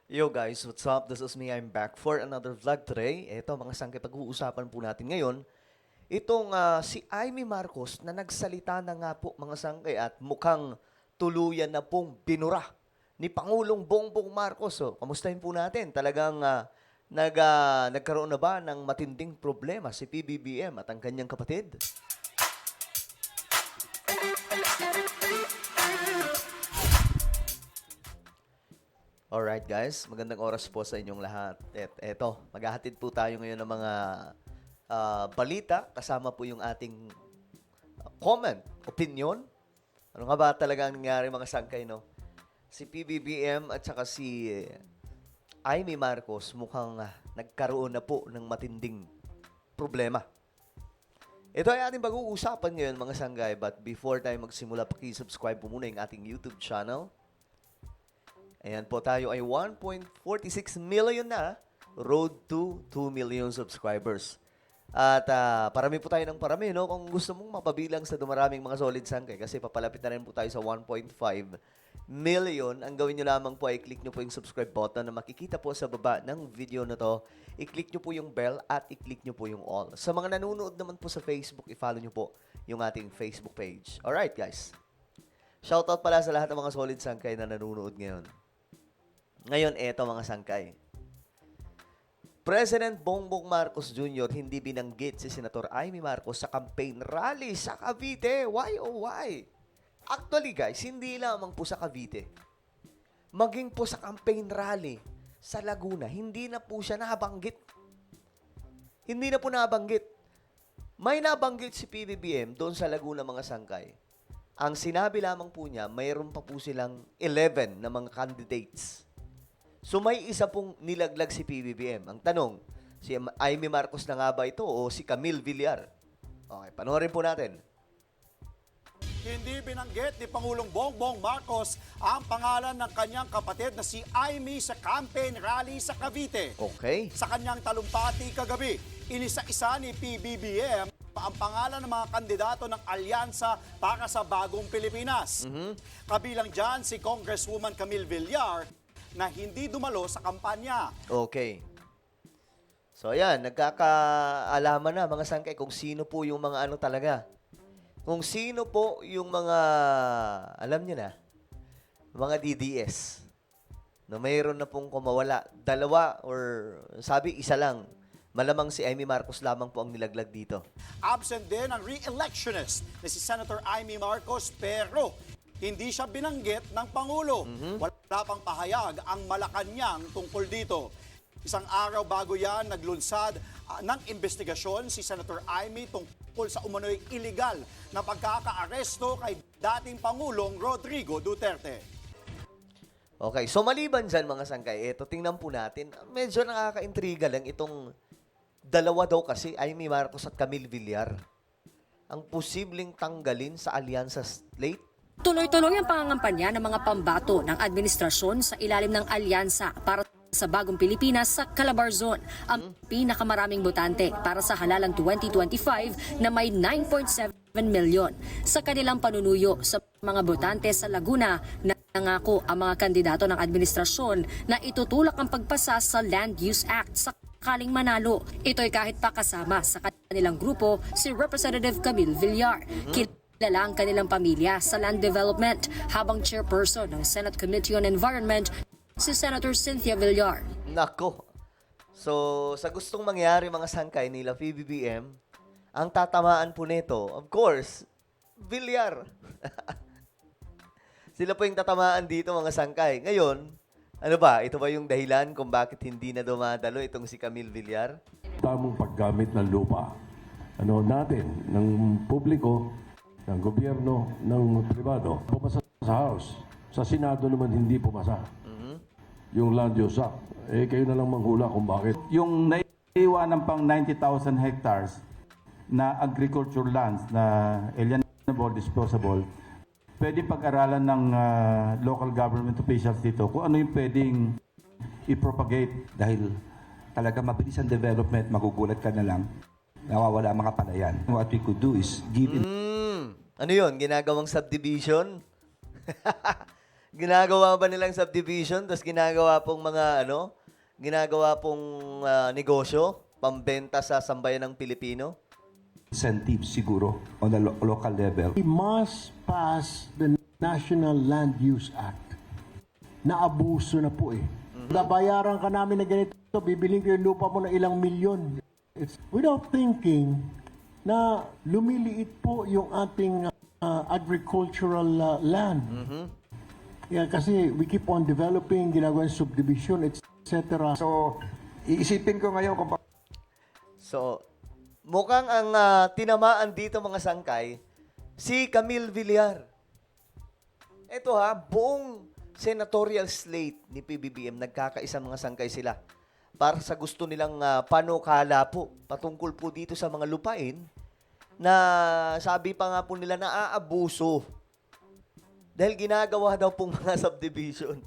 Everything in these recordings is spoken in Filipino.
Yo guys, what's up? This is me. I'm back for another vlog today. Ito, mga sangkay, pag-uusapan po natin ngayon. Itong si Amy Marcos na nagsalita na nga po mga sangkay at mukhang tuluyan na pong binura ni Pangulong Bongbong Marcos. So, kamustahin po natin? Talagang nagkaroon na ba ng matinding problema si PBBM at ang kanyang kapatid? Alright guys, magandang oras po sa inyong lahat. Eto, maghahatid po tayo ngayon ng mga balita. Kasama po yung ating comment, opinion. Ano nga ba talaga ang nangyari mga sangkay, no? Si PBBM at saka si Amy Marcos mukhang nagkaroon na po ng matinding problema. Ito ay ating pag-uusapan ngayon mga sanggay. But before tayo magsimula, paki-subscribe po muna yung ating YouTube channel. Ayan po, tayo ay 1.46 million na. Road to 2 million subscribers. At parami po tayo ng parami, no? Kung gusto mong mapabilang sa dumaraming mga solid sangkay, kasi papalapit na rin po tayo sa 1.5 million, ang gawin nyo lamang po ay click nyo po yung subscribe button na makikita po sa baba ng video na to. I-click nyo po yung bell at i-click nyo po yung all. Sa mga nanonood naman po sa Facebook, i-follow nyo po yung ating Facebook page. Alright, guys. Shoutout pala sa lahat ng mga solid sangkay na nanonood ngayon. Ngayon, eto mga sangkay. President Bongbong Marcos Jr. hindi binanggit si Senator Amy Marcos sa campaign rally sa Cavite. Why oh why? Actually guys, hindi lamang po sa Cavite. Maging po sa campaign rally sa Laguna, hindi na po siya nabanggit. Hindi na po nabanggit. May nabanggit si PBBM doon sa Laguna mga sangkay. Ang sinabi lamang po niya, mayroon pa po silang 11 na mga candidates. So may isa pong nilaglag si PBBM. Ang tanong, si Amy Marcos na nga ba ito o si Camille Villar? Okay, panoorin po natin. Hindi binanggit ni Pangulong Bongbong Marcos ang pangalan ng kanyang kapatid na si Amy sa campaign rally sa Cavite. Okay. Sa kanyang talumpati kagabi, inisa-isa ni PBBM ang pangalan ng mga kandidato ng alyansa para sa bagong Pilipinas. Kabilang dyan si Congresswoman Camille Villar na hindi dumalo sa kampanya. Okay. So ayan, nagkakaalaman na mga sangkay kung sino po yung mga ano talaga. Kung sino po yung mga, alam niyo na, mga DDS. Na mayroon na pong kumawala. Dalawa or sabi isa lang. Malamang si Amy Marcos lamang po ang nilaglag dito. Absent din ang re-electionist na si Senator Amy Marcos pero hindi siya binanggit ng Pangulo. Wala pang pahayag ang Malacanang tungkol dito. Isang araw bago yan, naglunsad ng investigasyon si Senator Amy tungkol sa umano'y illegal na pagkakaaresto kay dating Pangulong Rodrigo Duterte. Okay, so maliban dyan mga sangkay, eto tingnan po natin, medyo nakaka-intriga lang itong dalawa daw kasi, Amy Marcos at Camille Villar, ang posibleng tanggalin sa alyansa slate. Tuloy-tuloy ang pangangampanya ng mga pambato ng administrasyon sa ilalim ng alyansa para sa bagong Pilipinas sa Calabarzon, ang pinakamaraming botante para sa halalan 2025 na may 9.7 milyon. Sa kanilang panunuyo sa mga botante sa Laguna, nangako ang mga kandidato ng administrasyon na itutulak ang pagpasa sa Land Use Act sa sakaling manalo. Ito'y kahit pa kasama sa kanilang grupo si Representative Camille Villar. Kilala ang kanilang pamilya sa land development habang chairperson ng Senate Committee on Environment si Senator Cynthia Villar. Nako. So, sa gustong mangyari mga sangkay nila PBBM, ang tatamaan po nito, of course, Villar. Sila po yung tatamaan dito mga sangkay. Ngayon, ano ba? Ito ba yung dahilan kung bakit hindi na dumadalo itong si Camille Villar? Tamang paggamit ng lupa natin, ng publiko, ng gobyerno, ng pribado. Pumasa sa House. Sa Senado naman hindi pumasa. Yung Land Use Act. Kayo na lang manghula kung bakit. Yung naiiwanan pang 90,000 hectares na agriculture lands na alienable, disposable, pwede pag-aralan ng local government officials dito kung ano yung pwedeng i-propagate. Dahil talaga mabilis ang development, magugulat ka na lang, nawawala ang mga palayan. What we could do is give Ano yun? Ginagawang subdivision? ginagawa ba nilang subdivision, tapos ginagawa pong mga, ginagawa pong negosyo, pambenta sa sambayan ng Pilipino? Incentives siguro on the local level. We must pass the National Land Use Act. Naabuso na po eh. Nabayaran ka namin na ganito, bibiling ko yung lupa mo na ilang milyon. It's without thinking na lumiliit po yung ating agricultural land. Yeah, kasi we keep on developing, ginagawa yung subdivision, etc. So, iisipin ko ngayon kung So, mukhang ang tinamaan dito mga sangkay, si Camille Villar. Ito buong senatorial slate ni PBBM, nagkakaisang mga sangkay sila para sa gusto nilang panukala po patungkol po dito sa mga lupain na sabi pa nga po nila naaabuso dahil ginagawa daw pong mga subdivision.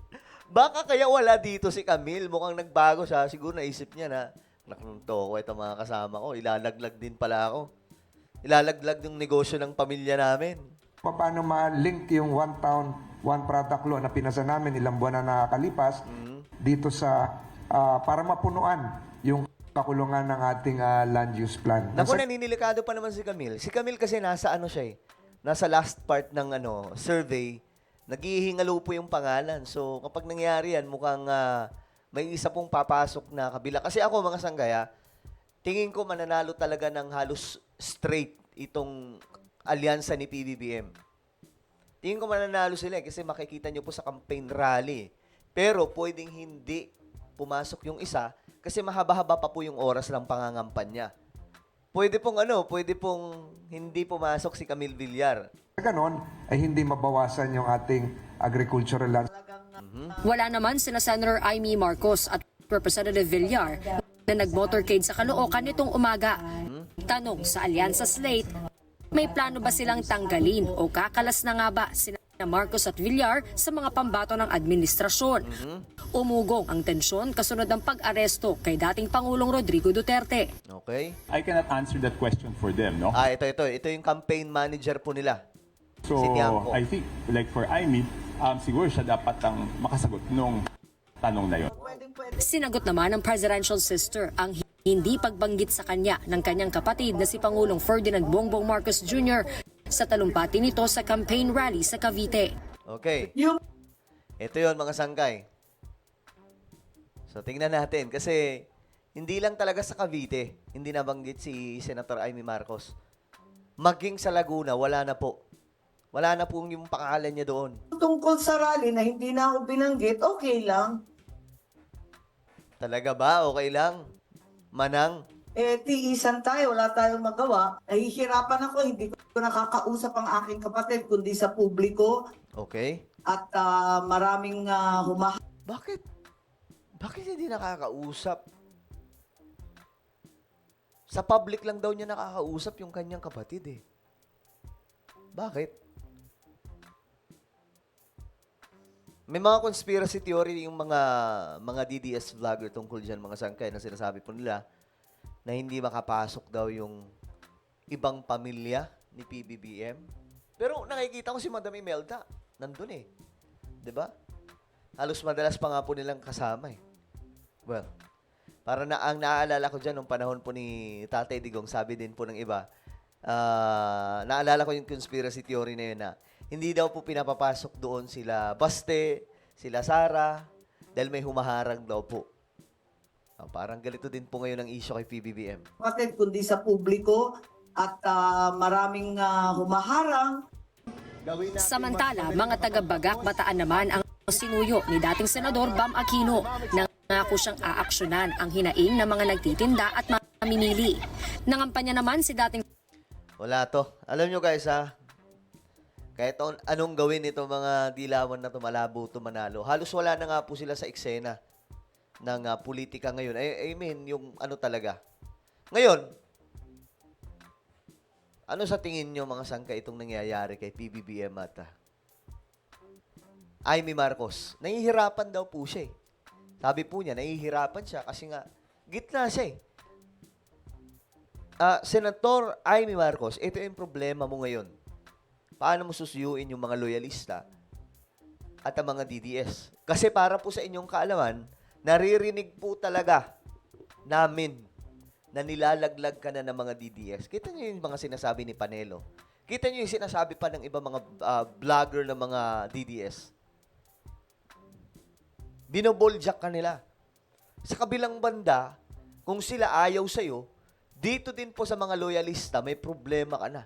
Baka kaya wala dito si Camille, mukhang nagbago siya, siguro naisip niya na nakunto ko ito mga kasama ko, ilalaglag din pala ako. Ilalaglag yung negosyo ng pamilya namin. paano ma-link yung one town, one product law na pinasa namin ilang buwan na nakakalipas dito sa para mapunuan yung kakulungan ng ating land use plan. Naku, naninilikado pa naman si Camille. Si Camille kasi nasa siya nasa last part ng survey, naghihingalo po yung pangalan. So, kapag nangyari yan, mukhang may isa pong papasok na kabila. Kasi ako, mga sanggaya, tingin ko mananalo talaga ng halos straight itong alyansa ni PBBM. Tingin ko mananalo sila kasi makikita nyo po sa campaign rally. Pero pwedeng hindi pumasok yung isa kasi mahaba-haba pa po yung oras ng pangangampanya. Pwede pong hindi pumasok si Camille Villar. Ganon ay hindi mabawasan yung ating agricultural land. Wala naman sina Senator Amy Marcos at Representative Villar na nag-motorcade sa Caloocan nitong umaga. Tanong sa Alyansa Slate, may plano ba silang tanggalin o kakalas na nga ba sina Marcos at Villar sa mga pambato ng administrasyon? Umugong ang tensyon kasunod ng pag-aresto kay dating Pangulong Rodrigo Duterte. Okay? I cannot answer that question for them, no? Ito yung campaign manager po nila. So, si Tiangco. I think, like for Amy, siguro siya dapat ang makasagot nung tanong na yon. Sinagot naman ng presidential sister ang hindi pagbanggit sa kanya ng kanyang kapatid na si Pangulong Ferdinand Bongbong Marcos Jr. sa talumpati nito sa campaign rally sa Cavite. Okay. Ito yon mga sangkay. So, tingnan natin. Kasi, hindi lang talaga sa Cavite, hindi nabanggit si Senator Amy Marcos. Maging sa Laguna, wala na po. Wala na po yung pangalan niya doon. Tungkol sa rally na hindi na ako binanggit, okay lang. Talaga ba? Okay lang? Manang? Tiisan tayo, wala tayong magawa. Nahihirapan ako, hindi ko nakakausap ang aking kapatid, kundi sa publiko. Okay. At maraming Bakit? Bakit hindi nakakausap? Sa public lang daw niya nakakausap yung kanyang kapatid eh. Bakit? May mga conspiracy theory yung mga DDS vlogger tungkol dyan, mga sangkay, na sinasabi po nila na hindi makapasok daw yung ibang pamilya ni PBBM. Pero nakikita ko si Madam Imelda, nandun eh. 'Di ba? Halos madalas pa nga po nilang kasama eh. Well, para na ang naaalala ko dyan nung panahon po ni Tatay Digong, sabi din po ng iba, naalala ko yung conspiracy theory na yun na hindi daw po pinapapasok doon sila Baste, sila Sara, dahil may humaharang daw po. Parang galito din po ngayon ang issue kay PBBM. kapatid, kundi sa publiko. At maraming humaharang. Samantala, mga taga-Bagak Bataan naman ang sinuyo ni dating Senador Bam Aquino. Nangako siyang aaksyonan ang hinaing ng mga nagtitinda at mamimili. Nangampanya naman si dating Wala to. Alam nyo guys kahit anong gawin ito mga dilawan na to, malabo to manalo. Halos wala na nga po sila sa eksena ng politika ngayon. I mean, yung talaga. Ngayon, ano sa tingin nyo mga sangka itong nangyayari kay PBBM at Amy Marcos? Nahihirapan daw po siya eh. Sabi po niya, nahihirapan siya kasi nga gitna siya eh. Senator Amy Marcos, ito yung problema mo ngayon. Paano mo susuyuin yung mga loyalista at ang mga DDS. Kasi para po sa inyong kaalaman, naririnig po talaga namin na nilalaglag ka na ng mga DDS. Kita niyo yung mga sinasabi ni Panelo. Kita niyo yung sinasabi pa ng iba mga vlogger ng mga DDS. Binoboljak ka nila. Sa kabilang banda, kung sila ayaw sa'yo, dito din po sa mga loyalista, may problema ka na.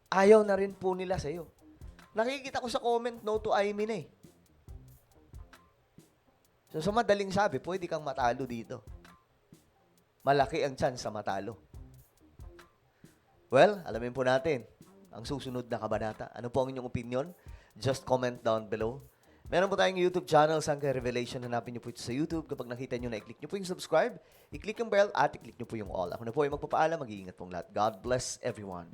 Ayaw na rin po nila sa'yo. Nakikita ko sa comment, no to Aimee na eh. So sa madaling sabi, pwede kang matalo dito. Malaki ang chance sa matalo. Well, alamin po natin ang susunod na kabanata. Ano po ang inyong opinion? Just comment down below. Meron po tayong YouTube channel, Sangkay Revelation. Hanapin niyo po ito sa YouTube. Kapag nakita niyo na, i-click niyo po yung subscribe, i-click yung bell, at i-click niyo po yung all. Ako na po ay magpapaalam. Mag-iingat pong lahat. God bless everyone.